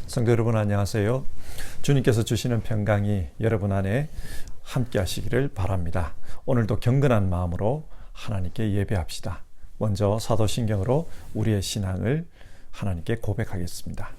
성도 여러분 안녕하세요. 주님께서 주시는 평강이 여러분 안에 함께 하시기를 바랍니다. 오늘도 경건한 마음으로 하나님께 예배합시다. 먼저 사도신경으로 우리의 신앙을 하나님께 고백하겠습니다.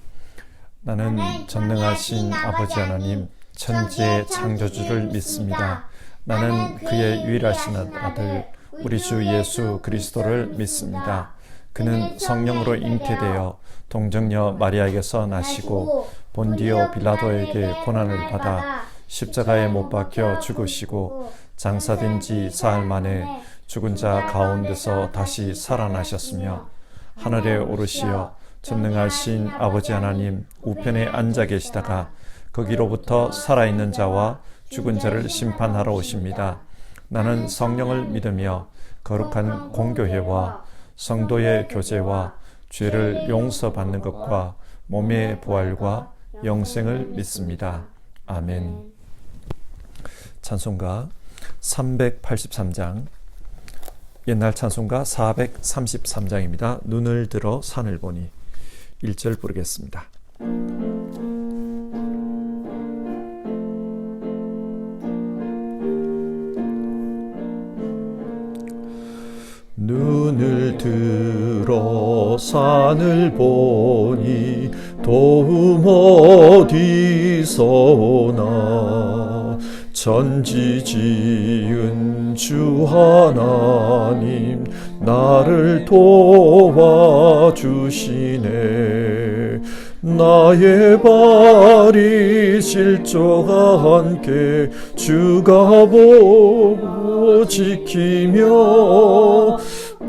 나는 전능하신 아버지 하나님 천지의 창조주를 믿습니다. 나는 그의 유일하신 아들 우리 주 예수 그리스도를 믿습니다. 그는 성령으로 잉태되어 동정녀 마리아에게서 나시고 본디오 빌라도에게 고난을 받아 십자가에 못 박혀 죽으시고 장사된 지 사흘 만에 죽은 자 가운데서 다시 살아나셨으며 하늘에 오르시어 전능하신 아버지 하나님 우편에 앉아 계시다가 거기로부터 살아있는 자와 죽은 자를 심판하러 오십니다. 나는 성령을 믿으며 거룩한 공교회와 성도의 교제와 죄를 용서받는 것과 몸의 부활과 영생을 믿습니다. 아멘. 찬송가 383장, 옛날 찬송가 433장입니다. 눈을 들어 산을 보니 1절 부르겠습니다. 눈을 들어 산을 보니 도움 어디서 오나 천지 지은 주 하나님 나를 도와주시네. 나의 발이 실족하 함께 주가 보고 지키며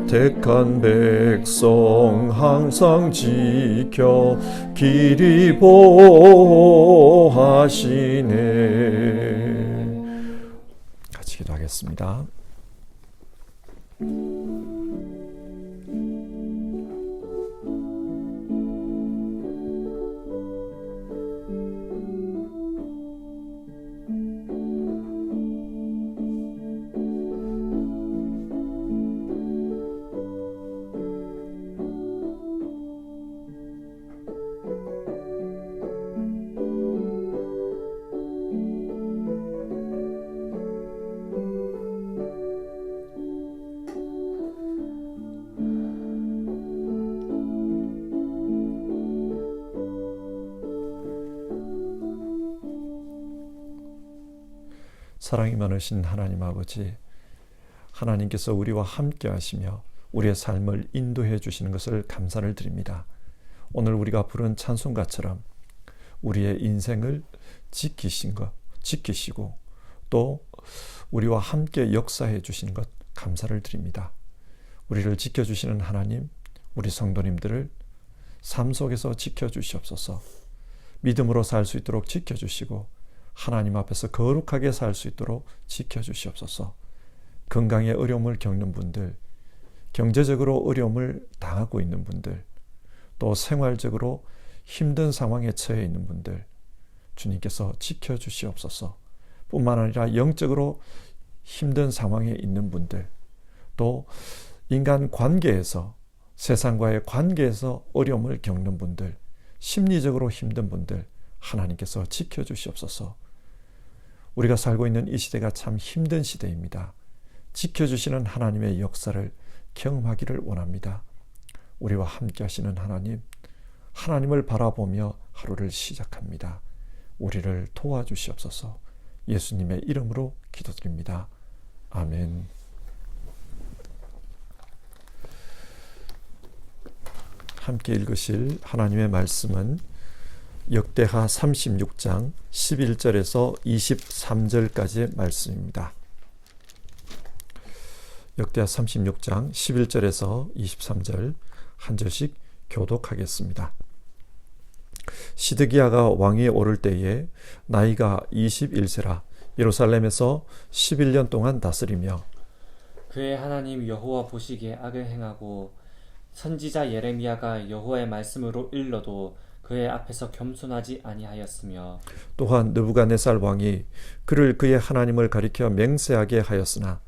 택한 백성 항상 지켜 길이 보호하시네. 같이 기도하겠습니다. 사랑이 많으신 하나님 아버지, 하나님께서 우리와 함께 하시며 우리의 삶을 인도해 주시는 것을 감사를 드립니다. 오늘 우리가 부른 찬송가처럼 우리의 인생을 지키시고 또 우리와 함께 역사해 주시는 것 감사를 드립니다. 우리를 지켜주시는 하나님, 우리 성도님들을 삶 속에서 지켜주시옵소서. 믿음으로 살 수 있도록 지켜주시고 하나님 앞에서 거룩하게 살 수 있도록 지켜주시옵소서. 건강에 어려움을 겪는 분들, 경제적으로 어려움을 당하고 있는 분들, 또 생활적으로 힘든 상황에 처해 있는 분들, 주님께서 지켜주시옵소서. 뿐만 아니라 영적으로 힘든 상황에 있는 분들, 또 인간 관계에서, 세상과의 관계에서 어려움을 겪는 분들, 심리적으로 힘든 분들, 하나님께서 지켜주시옵소서. 우리가 살고 있는 이 시대가 참 힘든 시대입니다. 지켜주시는 하나님의 역사를 경험하기를 원합니다. 우리와 함께 하시는 하나님, 하나님을 바라보며 하루를 시작합니다. 우리를 도와주시옵소서. 예수님의 이름으로 기도드립니다. 아멘. 함께 읽으실 하나님의 말씀은 역대하 36장 11절에서 23절까지의 말씀입니다. 역대하 36장 11절에서 23절 한 절씩 교독하겠습니다. 시드기야가 왕위에 오를 때에 나이가 21세라 예루살렘에서 11년 동안 다스리며 그의 하나님 여호와 보시기에 악을 행하고 선지자 예레미야가 여호와의 말씀으로 일러도 그의 앞에서 겸손하지 아니하였으며 또한 느부갓네살 왕이 그를 그의 하나님을 가리켜 맹세하게 하였으나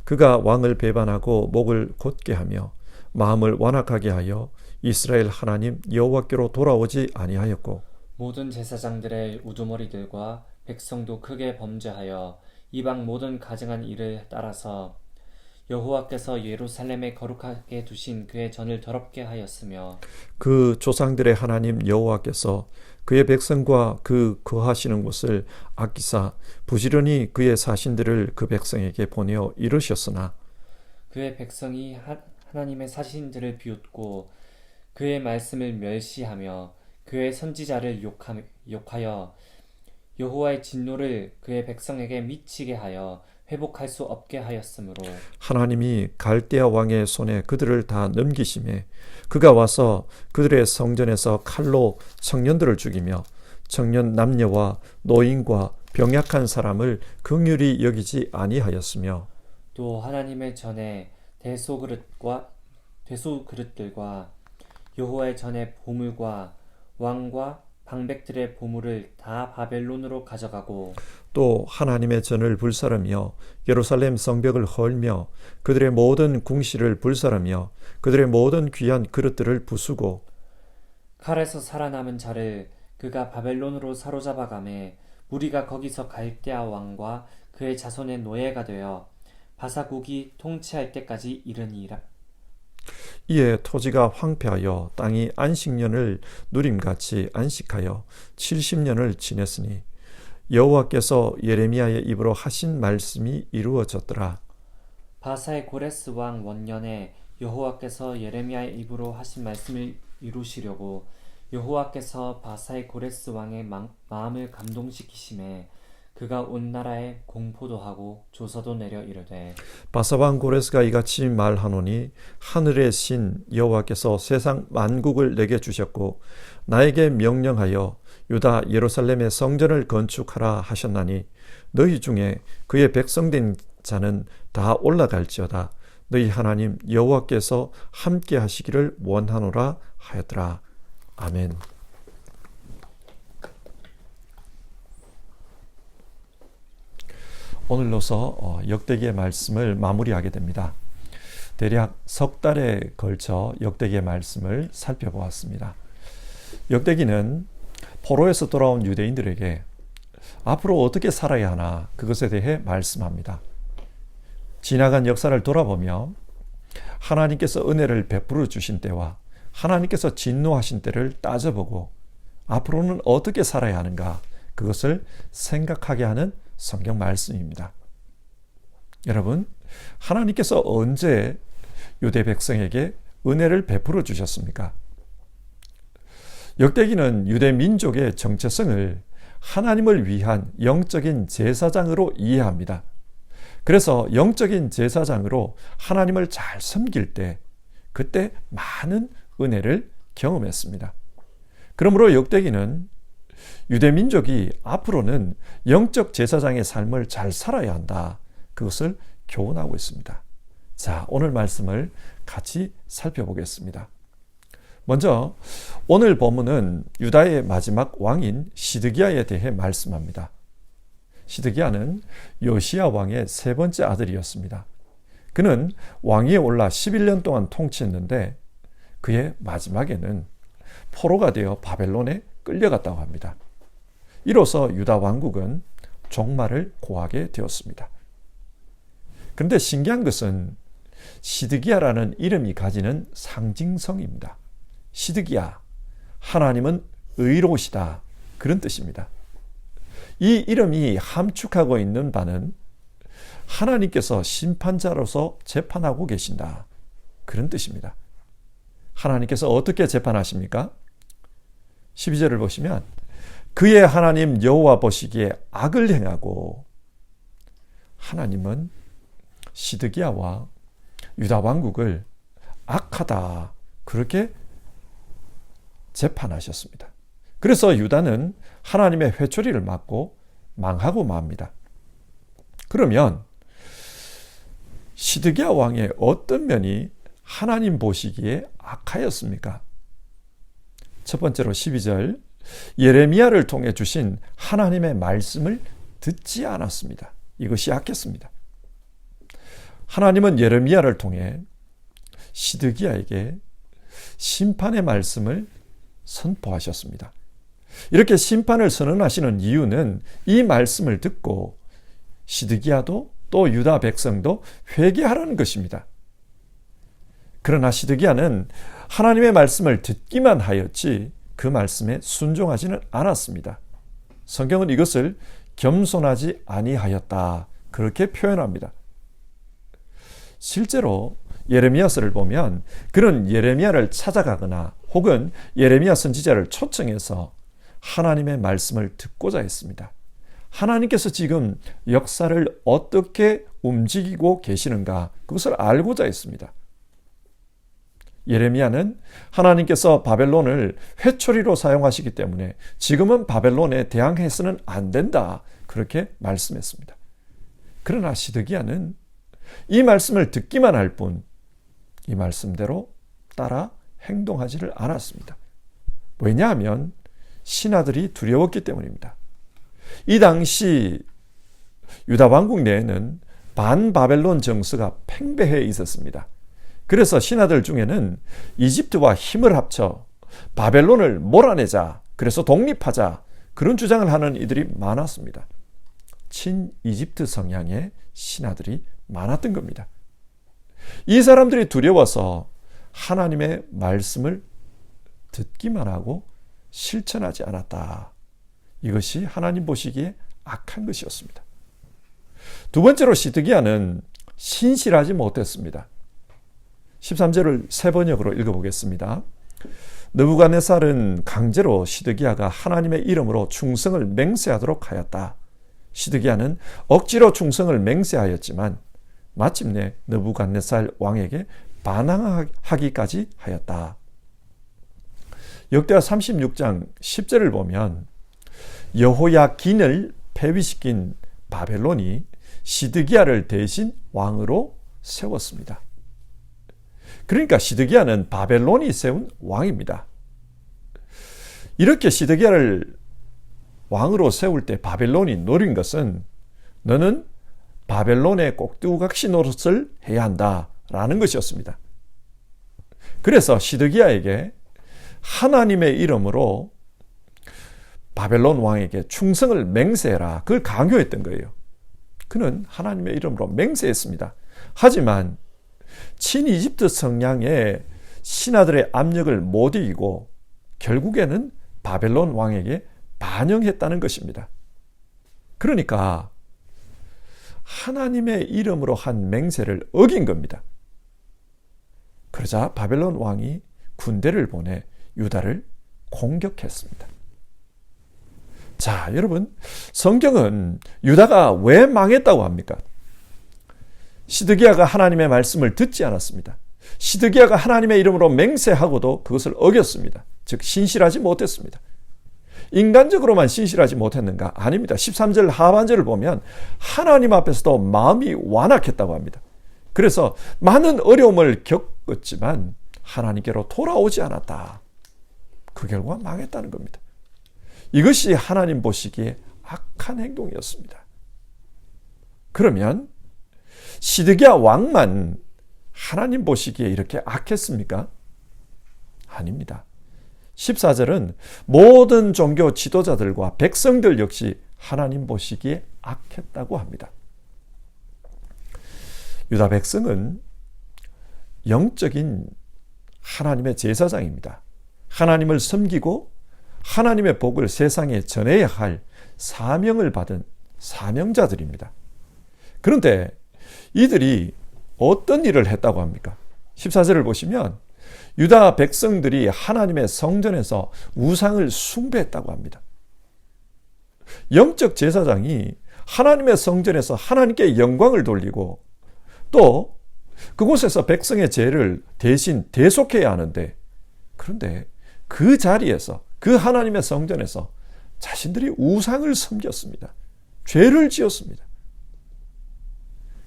그가 왕을 배반하고 목을 곧게 하며 마음을 완악하게 하여 이스라엘 하나님 여호와께로 돌아오지 아니하였고 모든 제사장들의 우두머리들과 백성도 크게 범죄하여 이방 모든 가증한 일을 따라서 여호와께서 예루살렘에 거룩하게 두신 그의 전을 더럽게 하였으며 그 조상들의 하나님 여호와께서 그의 백성과 그 거하시는 곳을 아끼사 부지런히 그의 사신들을 그 백성에게 보내어 이르셨으나 그의 백성이 하나님의 사신들을 비웃고 그의 말씀을 멸시하며 그의 선지자를 욕하여 여호와의 진노를 그의 백성에게 미치게 하여 회복할 수 없게 하였으므로 하나님이 갈대아 왕의 손에 그들을 다 넘기심에 그가 와서 그들의 성전에서 칼로 청년들을 죽이며 청년 남녀와 노인과 병약한 사람을 긍휼히 여기지 아니하였으며 또 하나님의 전에 대소그릇들과 여호와의 전에 보물과 왕과 방백들의 보물을 다 바벨론으로 가져가고 또 하나님의 전을 불사르며 예루살렘 성벽을 헐며 그들의 모든 궁실을 불사르며 그들의 모든 귀한 그릇들을 부수고 칼에서 살아남은 자를 그가 바벨론으로 사로잡아가매 무리가 거기서 갈대아 왕과 그의 자손의 노예가 되어 바사국이 통치할 때까지 이르니라. 이에 토지가 황폐하여 땅이 안식년을 누림같이 안식하여 70년을 지냈으니 여호와께서 예레미야의 입으로 하신 말씀이 이루어졌더라. 바사의 고레스 왕 원년에 여호와께서 예레미야의 입으로 하신 말씀을 이루시려고 여호와께서 바사의 고레스 왕의 마음을 감동시키심에 그가 온 나라에 공포도 하고 조서도 내려 이르되 바사왕 고레스가 이같이 말하노니 하늘의 신 여호와께서 세상 만국을 내게 주셨고 나에게 명령하여 유다 예루살렘의 성전을 건축하라 하셨나니 너희 중에 그의 백성된 자는 다 올라갈지어다. 너희 하나님 여호와께서 함께 하시기를 원하노라 하였더라. 아멘. 오늘로서 역대기의 말씀을 마무리하게 됩니다. 대략 석 달에 걸쳐 역대기의 말씀을 살펴보았습니다. 역대기는 포로에서 돌아온 유대인들에게 앞으로 어떻게 살아야 하나 그것에 대해 말씀합니다. 지나간 역사를 돌아보며 하나님께서 은혜를 베풀어 주신 때와 하나님께서 진노하신 때를 따져보고 앞으로는 어떻게 살아야 하는가 그것을 생각하게 하는 성경 말씀입니다. 여러분, 하나님께서 언제 유대 백성에게 은혜를 베풀어 주셨습니까? 역대기는 유대 민족의 정체성을 하나님을 위한 영적인 제사장으로 이해합니다. 그래서 영적인 제사장으로 하나님을 잘 섬길 때 그때 많은 은혜를 경험했습니다. 그러므로 역대기는 유대 민족이 앞으로는 영적 제사장의 삶을 잘 살아야 한다. 그것을 교훈하고 있습니다. 자, 오늘 말씀을 같이 살펴보겠습니다. 먼저 오늘 본문은 유다의 마지막 왕인 시드기야에 대해 말씀합니다. 시드기야는 요시야 왕의 세 번째 아들이었습니다. 그는 왕위에 올라 11년 동안 통치했는데 그의 마지막에는 포로가 되어 바벨론에 끌려갔다고 합니다. 이로써 유다 왕국은 종말을 고하게 되었습니다. 그런데 신기한 것은 시드기야라는 이름이 가지는 상징성입니다. 시드기야, 하나님은 의로우시다, 그런 뜻입니다. 이 이름이 함축하고 있는 바는 하나님께서 심판자로서 재판하고 계신다, 그런 뜻입니다. 하나님께서 어떻게 재판하십니까? 12절을 보시면 그의 하나님 여호와 보시기에 악을 행하고, 하나님은 시드기야와 유다 왕국을 악하다 그렇게 재판하셨습니다. 그래서 유다는 하나님의 회초리를 맞고 망하고 맙니다. 그러면 시드기야 왕의 어떤 면이 하나님 보시기에 악하였습니까? 첫 번째로 12절, 예레미야를 통해 주신 하나님의 말씀을 듣지 않았습니다. 이것이 악했습니다. 하나님은 예레미야를 통해 시드기야에게 심판의 말씀을 선포하셨습니다. 이렇게 심판을 선언하시는 이유는 이 말씀을 듣고 시드기야도 또 유다 백성도 회개하라는 것입니다. 그러나 시드기야는 하나님의 말씀을 듣기만 하였지 그 말씀에 순종하지는 않았습니다. 성경은 이것을 겸손하지 아니하였다, 그렇게 표현합니다. 실제로 예레미야서를 보면 그런 예레미야를 찾아가거나 혹은 예레미야 선지자를 초청해서 하나님의 말씀을 듣고자 했습니다. 하나님께서 지금 역사를 어떻게 움직이고 계시는가, 그것을 알고자 했습니다. 예레미야는 하나님께서 바벨론을 회초리로 사용하시기 때문에 지금은 바벨론에 대항해서는 안 된다, 그렇게 말씀했습니다. 그러나 시드기야는 이 말씀을 듣기만 할 뿐 이 말씀대로 따라 행동하지를 않았습니다. 왜냐하면 신하들이 두려웠기 때문입니다. 이 당시 유다 왕국 내에는 반바벨론 정서가 팽배해 있었습니다. 그래서 신하들 중에는 이집트와 힘을 합쳐 바벨론을 몰아내자, 그래서 독립하자, 그런 주장을 하는 이들이 많았습니다. 친이집트 성향의 신하들이 많았던 겁니다. 이 사람들이 두려워서 하나님의 말씀을 듣기만 하고 실천하지 않았다. 이것이 하나님 보시기에 악한 것이었습니다. 두 번째로 시드기야는 신실하지 못했습니다. 13절을 세 번역으로 읽어보겠습니다. 느부갓네살은 강제로 시드기야가 하나님의 이름으로 충성을 맹세하도록 하였다. 시드기야는 억지로 충성을 맹세하였지만 마침내 느부갓네살 왕에게 반항하기까지 하였다. 역대하 36장 10절을 보면 여호야긴을 폐위시킨 바벨론이 시드기야를 대신 왕으로 세웠습니다. 그러니까 시드기야는 바벨론이 세운 왕입니다. 이렇게 시드기야를 왕으로 세울 때 바벨론이 노린 것은 너는 바벨론의 꼭두각시 노릇을 해야 한다라는 것이었습니다. 그래서 시드기야에게 하나님의 이름으로 바벨론 왕에게 충성을 맹세해라, 그걸 강요했던 거예요. 그는 하나님의 이름으로 맹세했습니다. 하지만 친이집트 성향의 신하들의 압력을 못 이기고 결국에는 바벨론 왕에게 반영했다는 것입니다. 그러니까 하나님의 이름으로 한 맹세를 어긴 겁니다. 그러자 바벨론 왕이 군대를 보내 유다를 공격했습니다. 자, 여러분, 성경은 유다가 왜 망했다고 합니까? 시드기야가 하나님의 말씀을 듣지 않았습니다. 시드기야가 하나님의 이름으로 맹세하고도 그것을 어겼습니다. 즉 신실하지 못했습니다. 인간적으로만 신실하지 못했는가? 아닙니다. 13절 하반절을 보면 하나님 앞에서도 마음이 완악했다고 합니다. 그래서 많은 어려움을 겪었지만 하나님께로 돌아오지 않았다. 그 결과 망했다는 겁니다. 이것이 하나님 보시기에 악한 행동이었습니다. 그러면 시드기야 왕만 하나님 보시기에 이렇게 악했습니까? 아닙니다. 14절은 모든 종교 지도자들과 백성들 역시 하나님 보시기에 악했다고 합니다. 유다 백성은 영적인 하나님의 제사장입니다. 하나님을 섬기고 하나님의 복을 세상에 전해야 할 사명을 받은 사명자들입니다. 그런데 이들이 어떤 일을 했다고 합니까? 14절을 보시면 유다 백성들이 하나님의 성전에서 우상을 숭배했다고 합니다. 영적 제사장이 하나님의 성전에서 하나님께 영광을 돌리고 또 그곳에서 백성의 죄를 대신 대속해야 하는데, 그런데 그 자리에서, 그 하나님의 성전에서 자신들이 우상을 섬겼습니다. 죄를 지었습니다.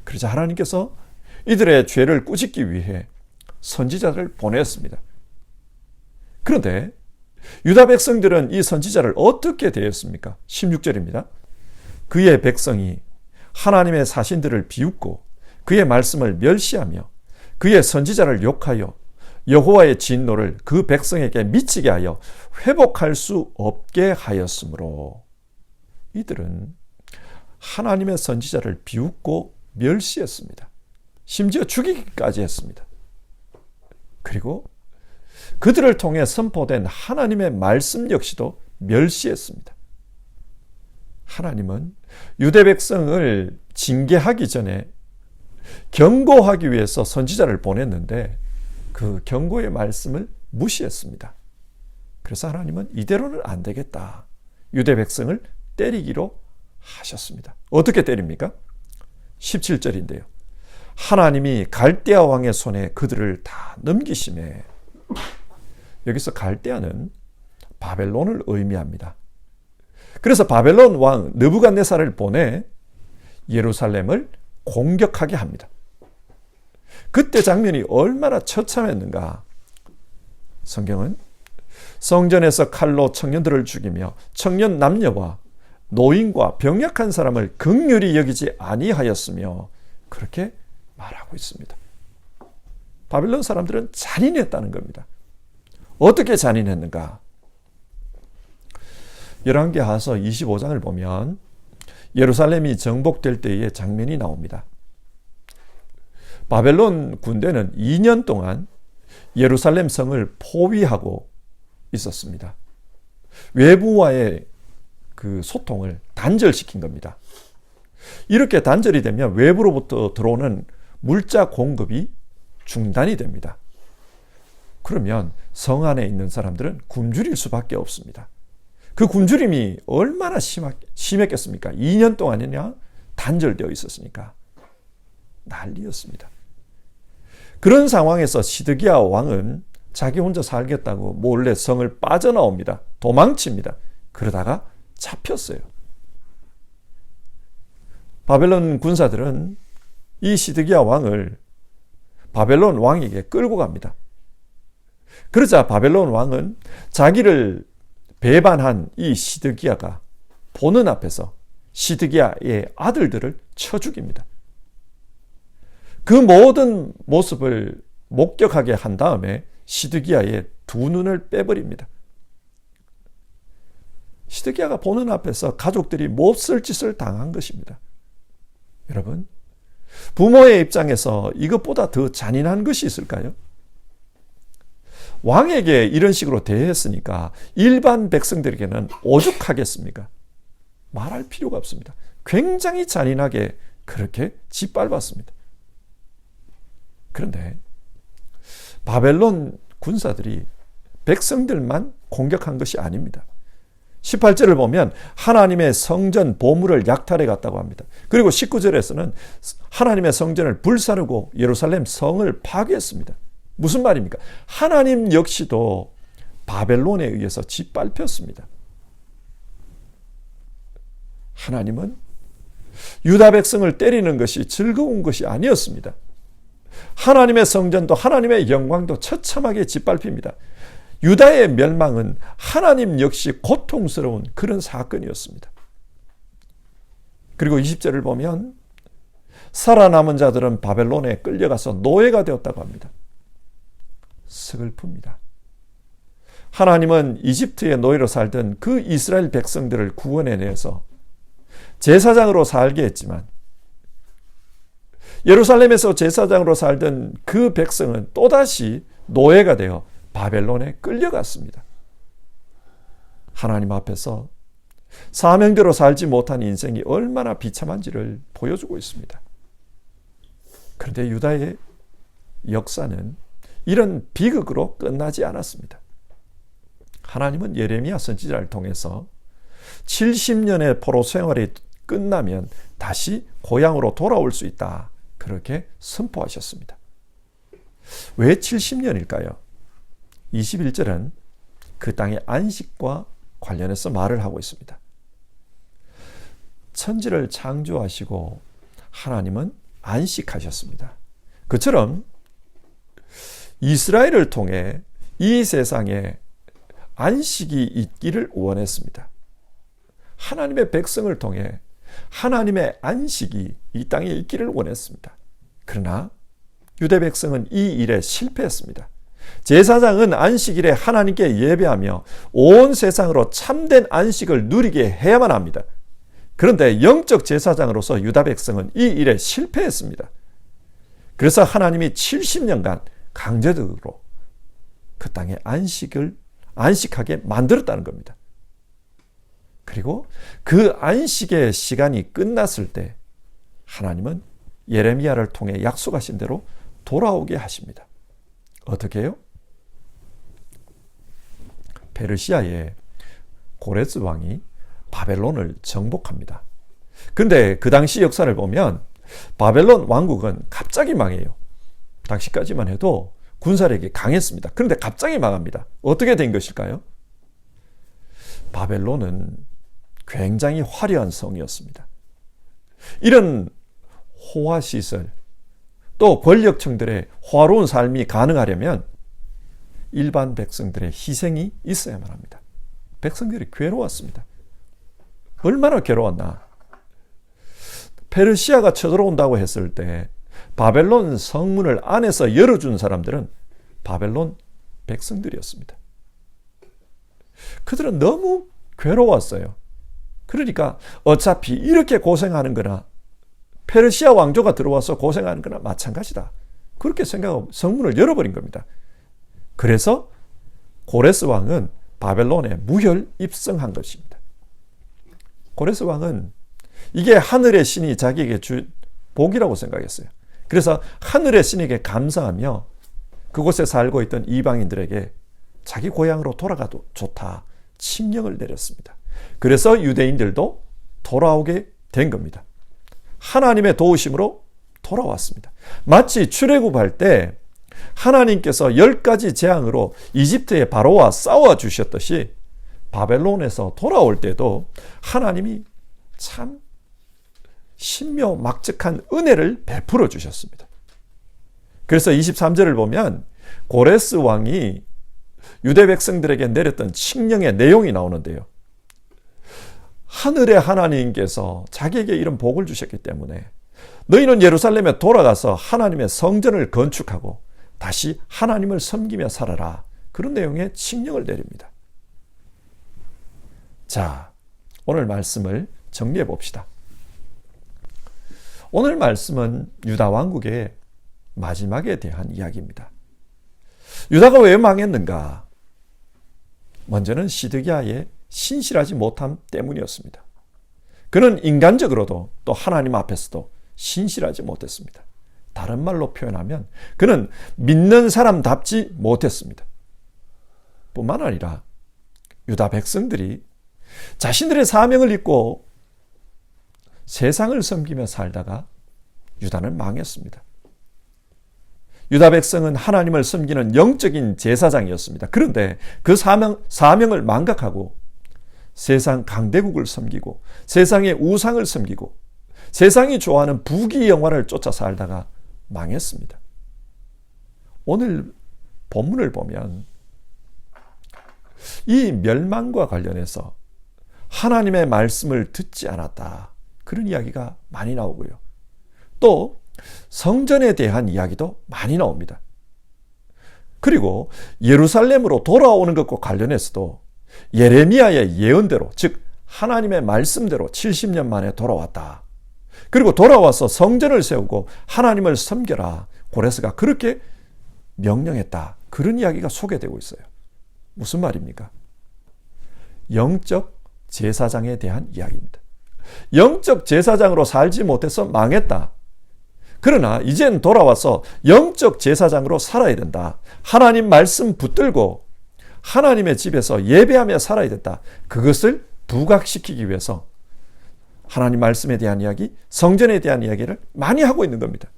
그러자 하나님께서 이들의 죄를 꾸짖기 위해 선지자를 보냈습니다. 그런데 유다 백성들은 이 선지자를 어떻게 대했습니까? 16절입니다. 그의 백성이 하나님의 사신들을 비웃고 그의 말씀을 멸시하며 그의 선지자를 욕하여 여호와의 진노를 그 백성에게 미치게 하여 회복할 수 없게 하였으므로 이들은 하나님의 선지자를 비웃고 멸시했습니다. 심지어 죽이기까지 했습니다. 그리고 그들을 통해 선포된 하나님의 말씀 역시도 멸시했습니다. 하나님은 유대 백성을 징계하기 전에 경고하기 위해서 선지자를 보냈는데 그 경고의 말씀을 무시했습니다. 그래서 하나님은 이대로는 안 되겠다. 유대 백성을 때리기로 하셨습니다. 어떻게 때립니까? 17절인데요. 하나님이 갈대아 왕의 손에 그들을 다 넘기심에, 여기서 갈대아는 바벨론을 의미합니다. 그래서 바벨론 왕 느부갓네살을 보내 예루살렘을 공격하게 합니다. 그때 장면이 얼마나 처참했는가. 성경은 성전에서 칼로 청년들을 죽이며 청년 남녀와 노인과 병약한 사람을 긍휼히 여기지 아니하였으며 그렇게 말하고 있습니다. 바벨론 사람들은 잔인했다는 겁니다. 어떻게 잔인했는가? 열왕기하서 25장을 보면 예루살렘이 정복될 때의 장면이 나옵니다. 바벨론 군대는 2년 동안 예루살렘 성을 포위하고 있었습니다. 외부와의 그 소통을 단절시킨 겁니다. 이렇게 단절이 되면 외부로부터 들어오는 물자 공급이 중단이 됩니다. 그러면 성 안에 있는 사람들은 굶주릴 수밖에 없습니다. 그 굶주림이 얼마나 심했겠습니까? 2년 동안이나 단절되어 있었으니까 난리였습니다. 그런 상황에서 시드기야 왕은 자기 혼자 살겠다고 몰래 성을 빠져나옵니다. 도망칩니다. 그러다가 잡혔어요. 바벨론 군사들은 이 시드기야 왕을 바벨론 왕에게 끌고 갑니다. 그러자 바벨론 왕은 자기를 배반한 이 시드기야가 보는 앞에서 시드기야의 아들들을 쳐 죽입니다. 그 모든 모습을 목격하게 한 다음에 시드기야의 두 눈을 빼버립니다. 시드기야가 보는 앞에서 가족들이 몹쓸 짓을 당한 것입니다. 여러분, 부모의 입장에서 이것보다 더 잔인한 것이 있을까요? 왕에게 이런 식으로 대했으니까 일반 백성들에게는 오죽하겠습니까? 말할 필요가 없습니다. 굉장히 잔인하게 그렇게 짓밟았습니다. 그런데 바벨론 군사들이 백성들만 공격한 것이 아닙니다. 18절을 보면 하나님의 성전 보물을 약탈해 갔다고 합니다. 그리고 19절에서는 하나님의 성전을 불사르고 예루살렘 성을 파괴했습니다. 무슨 말입니까? 하나님 역시도 바벨론에 의해서 짓밟혔습니다. 하나님은 유다 백성을 때리는 것이 즐거운 것이 아니었습니다. 하나님의 성전도 하나님의 영광도 처참하게 짓밟힙니다. 유다의 멸망은 하나님 역시 고통스러운 그런 사건이었습니다. 그리고 20절을 보면 살아남은 자들은 바벨론에 끌려가서 노예가 되었다고 합니다. 슬픕니다. 하나님은 이집트의 노예로 살던 그 이스라엘 백성들을 구원해내서 제사장으로 살게 했지만 예루살렘에서 제사장으로 살던 그 백성은 또다시 노예가 되어 바벨론에 끌려갔습니다. 하나님 앞에서 사명대로 살지 못한 인생이 얼마나 비참한지를 보여주고 있습니다. 그런데 유다의 역사는 이런 비극으로 끝나지 않았습니다. 하나님은 예레미야 선지자를 통해서 70년의 포로 생활이 끝나면 다시 고향으로 돌아올 수 있다. 그렇게 선포하셨습니다. 왜 70년일까요? 21절은 그 땅의 안식과 관련해서 말을 하고 있습니다. 천지를 창조하시고 하나님은 안식하셨습니다. 그처럼 이스라엘을 통해 이 세상에 안식이 있기를 원했습니다. 하나님의 백성을 통해 하나님의 안식이 이 땅에 있기를 원했습니다. 그러나 유대 백성은 이 일에 실패했습니다. 제사장은 안식일에 하나님께 예배하며 온 세상으로 참된 안식을 누리게 해야만 합니다. 그런데 영적 제사장으로서 유다 백성은 이 일에 실패했습니다. 그래서 하나님이 70년간 강제적으로 그 땅에 안식하게 만들었다는 겁니다. 그리고 그 안식의 시간이 끝났을 때 하나님은 예레미야를 통해 약속하신 대로 돌아오게 하십니다. 어떻게 해요? 페르시아의 고레스 왕이 바벨론을 정복합니다. 근데 그 당시 역사를 보면 바벨론 왕국은 갑자기 망해요. 당시까지만 해도 군사력이 강했습니다. 그런데 갑자기 망합니다. 어떻게 된 것일까요? 바벨론은 굉장히 화려한 성이었습니다. 이런 호화시설, 또 권력층들의 화로운 삶이 가능하려면 일반 백성들의 희생이 있어야만 합니다. 백성들이 괴로웠습니다. 얼마나 괴로웠나. 페르시아가 쳐들어온다고 했을 때 바벨론 성문을 안에서 열어준 사람들은 바벨론 백성들이었습니다. 그들은 너무 괴로웠어요. 그러니까 어차피 이렇게 고생하는 거나 페르시아 왕조가 들어와서 고생하는 거나 마찬가지다. 그렇게 생각하고 성문을 열어버린 겁니다. 그래서 고레스 왕은 바벨론에 무혈 입성한 것입니다. 고레스 왕은 이게 하늘의 신이 자기에게 준 복이라고 생각했어요. 그래서 하늘의 신에게 감사하며 그곳에 살고 있던 이방인들에게 자기 고향으로 돌아가도 좋다 칙령을 내렸습니다. 그래서 유대인들도 돌아오게 된 겁니다. 하나님의 도우심으로 돌아왔습니다. 마치 출애굽할 때 하나님께서 10가지 재앙으로 이집트의 바로와 싸워 주셨듯이 바벨론에서 돌아올 때도 하나님이 참 신묘막측한 은혜를 베풀어 주셨습니다. 그래서 23절을 보면 고레스 왕이 유대 백성들에게 내렸던 칙령의 내용이 나오는데요. 하늘의 하나님께서 자기에게 이런 복을 주셨기 때문에 너희는 예루살렘에 돌아가서 하나님의 성전을 건축하고 다시 하나님을 섬기며 살아라. 그런 내용의 칙령을 내립니다. 자, 오늘 말씀을 정리해 봅시다. 오늘 말씀은 유다 왕국의 마지막에 대한 이야기입니다. 유다가 왜 망했는가? 먼저는 시드기야의 신실하지 못함 때문이었습니다. 그는 인간적으로도 또 하나님 앞에서도 신실하지 못했습니다. 다른 말로 표현하면 그는 믿는 사람답지 못했습니다. 뿐만 아니라 유다 백성들이 자신들의 사명을 잊고 세상을 섬기며 살다가 유다는 망했습니다. 유다 백성은 하나님을 섬기는 영적인 제사장이었습니다. 그런데 그 사명을 망각하고 세상 강대국을 섬기고 세상의 우상을 섬기고 세상이 좋아하는 부귀 영화를 쫓아 살다가 망했습니다. 오늘 본문을 보면 이 멸망과 관련해서 하나님의 말씀을 듣지 않았다. 그런 이야기가 많이 나오고요. 또 성전에 대한 이야기도 많이 나옵니다. 그리고 예루살렘으로 돌아오는 것과 관련해서도 예레미야의 예언대로, 즉 하나님의 말씀대로 70년 만에 돌아왔다. 그리고 돌아와서 성전을 세우고 하나님을 섬겨라. 고레스가 그렇게 명령했다. 그런 이야기가 소개되고 있어요. 무슨 말입니까? 영적 제사장에 대한 이야기입니다. 영적 제사장으로 살지 못해서 망했다. 그러나 이젠 돌아와서 영적 제사장으로 살아야 된다. 하나님 말씀 붙들고 하나님의 집에서 예배하며 살아야 된다. 그것을 부각시키기 위해서 하나님 말씀에 대한 이야기, 성전에 대한 이야기를 많이 하고 있는 겁니다.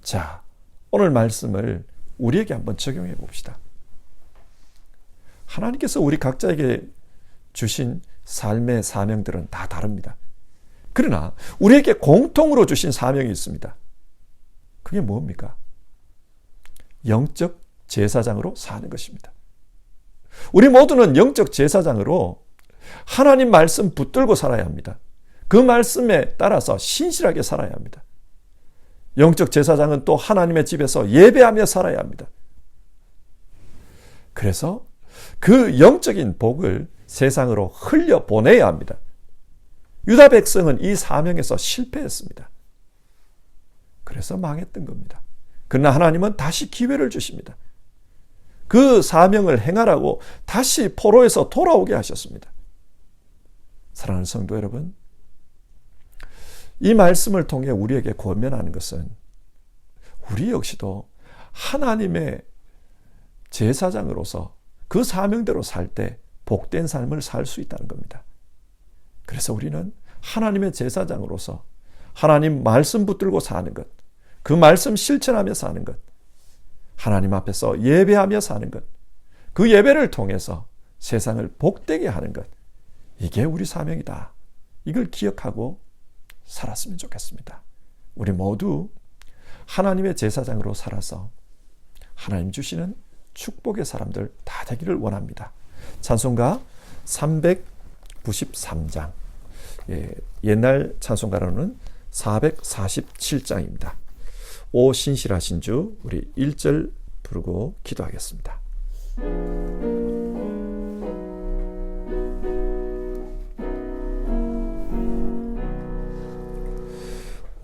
자, 오늘 말씀을 우리에게 한번 적용해 봅시다. 하나님께서 우리 각자에게 주신 삶의 사명들은 다 다릅니다. 그러나 우리에게 공통으로 주신 사명이 있습니다. 그게 뭡니까? 영적 제사장으로 사는 것입니다. 우리 모두는 영적 제사장으로 하나님 말씀 붙들고 살아야 합니다. 그 말씀에 따라서 신실하게 살아야 합니다. 영적 제사장은 또 하나님의 집에서 예배하며 살아야 합니다. 그래서 그 영적인 복을 세상으로 흘려보내야 합니다. 유다 백성은 이 사명에서 실패했습니다. 그래서 망했던 겁니다. 그러나 하나님은 다시 기회를 주십니다. 그 사명을 행하라고 다시 포로에서 돌아오게 하셨습니다. 사랑하는 성도 여러분, 이 말씀을 통해 우리에게 권면하는 것은 우리 역시도 하나님의 제사장으로서 그 사명대로 살 때 복된 삶을 살 수 있다는 겁니다. 그래서 우리는 하나님의 제사장으로서 하나님 말씀 붙들고 사는 것, 그 말씀 실천하며 사는 것, 하나님 앞에서 예배하며 사는 것, 그 예배를 통해서 세상을 복되게 하는 것, 이게 우리 사명이다. 이걸 기억하고 살았으면 좋겠습니다. 우리 모두 하나님의 제사장으로 살아서 하나님 주시는 축복의 사람들 다 되기를 원합니다. 찬송가 393장, 옛날 찬송가로는 447장입니다. 오 신실하신 주, 우리 1절 부르고 기도하겠습니다.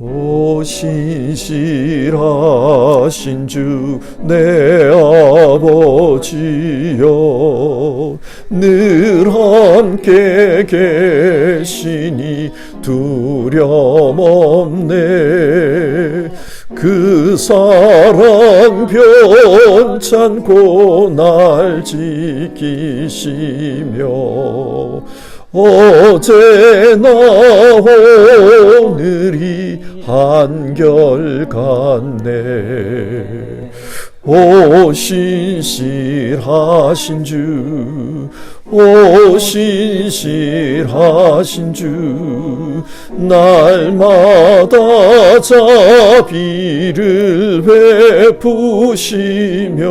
오 신실하신 주 내 아버지여, 늘 함께 계시니 두려움 없네. 그 사랑 변찮고 날 지키시며 어제나 오늘이 한결같네. 오 신실하신 주, 오 신실하신 주, 날마다 자비를 베푸시며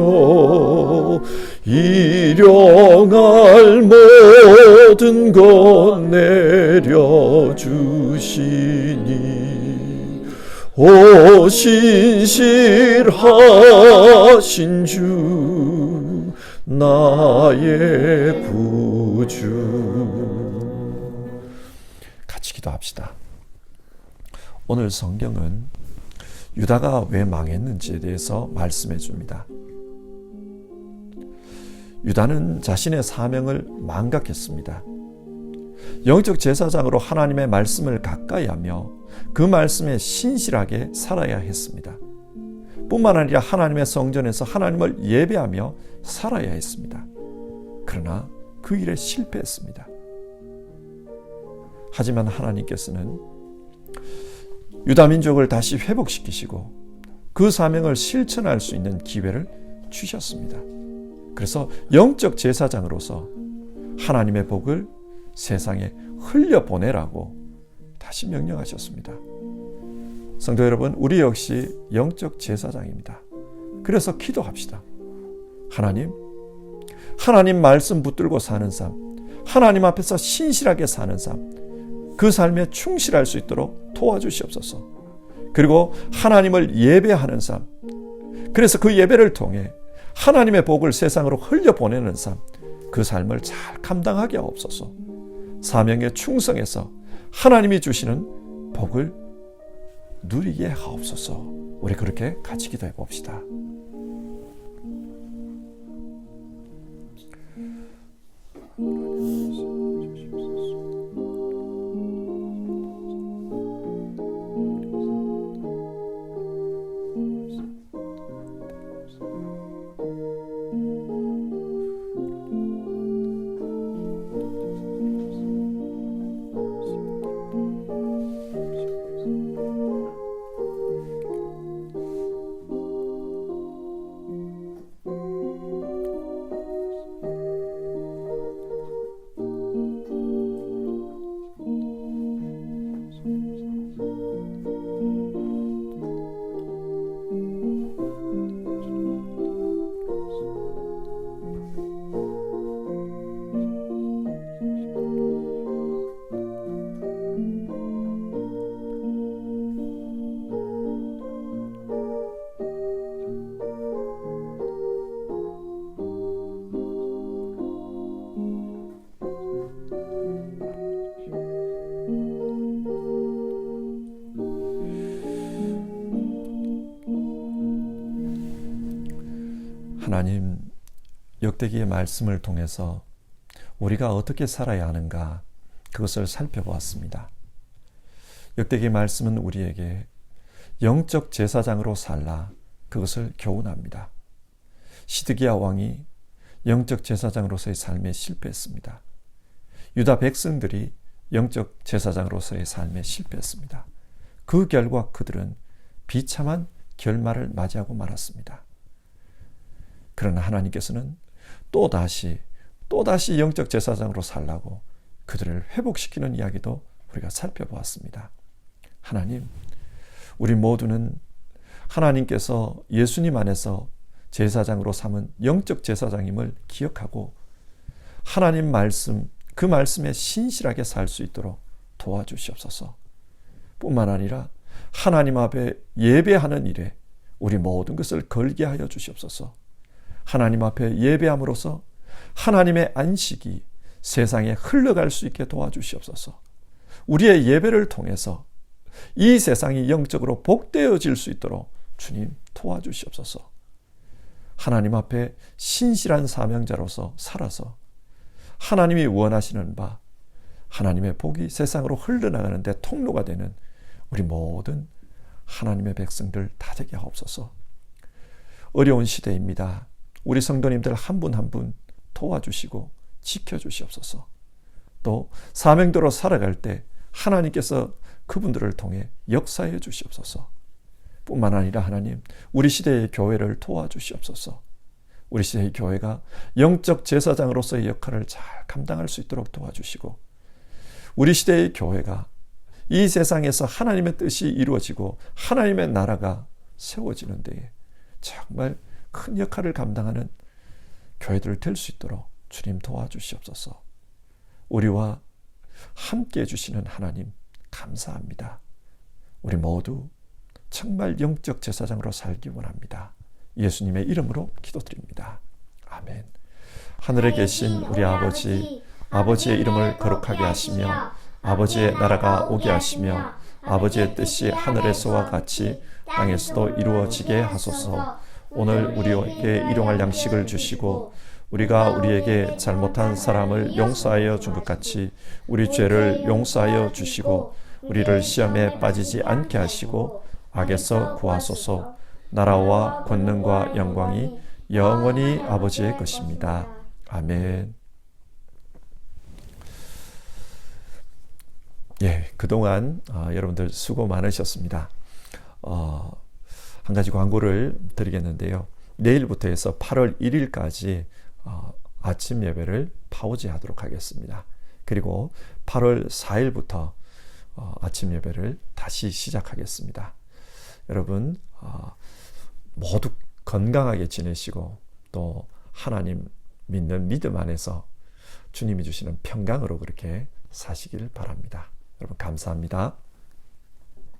일용할 모든 것 내려주시니 오 신실하신 주, 나의 구주. 같이 기도합시다. 오늘 성경은 유다가 왜 망했는지에 대해서 말씀해 줍니다. 유다는 자신의 사명을 망각했습니다. 영적 제사장으로 하나님의 말씀을 가까이 하며 그 말씀에 신실하게 살아야 했습니다. 뿐만 아니라 하나님의 성전에서 하나님을 예배하며 살아야 했습니다. 그러나 그 일에 실패했습니다. 하지만 하나님께서는 유다 민족을 다시 회복시키시고 그 사명을 실천할 수 있는 기회를 주셨습니다. 그래서 영적 제사장으로서 하나님의 복을 세상에 흘려보내라고 다시 명령하셨습니다. 성도 여러분, 우리 역시 영적 제사장입니다. 그래서 기도합시다. 하나님 말씀 붙들고 사는 삶, 하나님 앞에서 신실하게 사는 삶, 그 삶에 충실할 수 있도록 도와주시옵소서. 그리고 하나님을 예배하는 삶, 그래서 그 예배를 통해 하나님의 복을 세상으로 흘려보내는 삶, 그 삶을 잘 감당하게 하옵소서. 사명에 충성해서 하나님이 주시는 복을 누리게 하옵소서. 우리 그렇게 같이 기도해 봅시다. 하나님, 역대기의 말씀을 통해서 우리가 어떻게 살아야 하는가 그것을 살펴보았습니다. 역대기 말씀은 우리에게 영적 제사장으로 살라 그것을 교훈합니다. 시드기야 왕이 영적 제사장으로서의 삶에 실패했습니다. 유다 백성들이 영적 제사장으로서의 삶에 실패했습니다. 그 결과 그들은 비참한 결말을 맞이하고 말았습니다. 그러나 하나님께서는 또다시 영적 제사장으로 살라고 그들을 회복시키는 이야기도 우리가 살펴보았습니다. 하나님, 우리 모두는 하나님께서 예수님 안에서 제사장으로 삼은 영적 제사장임을 기억하고 하나님 말씀, 그 말씀에 신실하게 살 수 있도록 도와주시옵소서. 뿐만 아니라 하나님 앞에 예배하는 일에 우리 모든 것을 걸게 하여 주시옵소서. 하나님 앞에 예배함으로써 하나님의 안식이 세상에 흘러갈 수 있게 도와주시옵소서. 우리의 예배를 통해서 이 세상이 영적으로 복되어질 수 있도록 주님 도와주시옵소서. 하나님 앞에 신실한 사명자로서 살아서 하나님이 원하시는 바 하나님의 복이 세상으로 흘러나가는 데 통로가 되는 우리 모든 하나님의 백성들 다 되게 하옵소서. 어려운 시대입니다. 우리 성도님들 한 분 한 분 도와주시고 지켜주시옵소서. 또 사명대로 살아갈 때 하나님께서 그분들을 통해 역사해 주시옵소서. 뿐만 아니라 하나님, 우리 시대의 교회를 도와주시옵소서. 우리 시대의 교회가 영적 제사장으로서의 역할을 잘 감당할 수 있도록 도와주시고, 우리 시대의 교회가 이 세상에서 하나님의 뜻이 이루어지고 하나님의 나라가 세워지는 데에 정말 큰 역할을 감당하는 교회들 될 수 있도록 주님 도와주시옵소서. 우리와 함께 해주시는 하나님 감사합니다. 우리 모두 정말 영적 제사장으로 살기 원합니다. 예수님의 이름으로 기도드립니다. 아멘. 하늘에 계신 우리 아버지, 아버지의 이름을 거룩하게 하시며 아버지의 나라가 오게 하시며 아버지의 뜻이 하늘에서와 같이 땅에서도 이루어지게 하소서. 오늘 우리에게 일용할 양식을 주시고 우리가 우리에게 잘못한 사람을 용서하여 준 것 같이 우리 죄를 용서하여 주시고 우리를 시험에 빠지지 않게 하시고 악에서 구하소서. 나라와 권능과 영광이 영원히 아버지의 것입니다. 아멘. 예, 그동안 여러분들 수고 많으셨습니다. 한 가지 광고를 드리겠는데요. 내일부터 해서 8월 1일까지 아침 예배를 파우지하도록 하겠습니다. 그리고 8월 4일부터 아침 예배를 다시 시작하겠습니다. 여러분 모두 건강하게 지내시고 또 하나님 믿는 믿음 안에서 주님이 주시는 평강으로 그렇게 사시길 바랍니다. 여러분 감사합니다.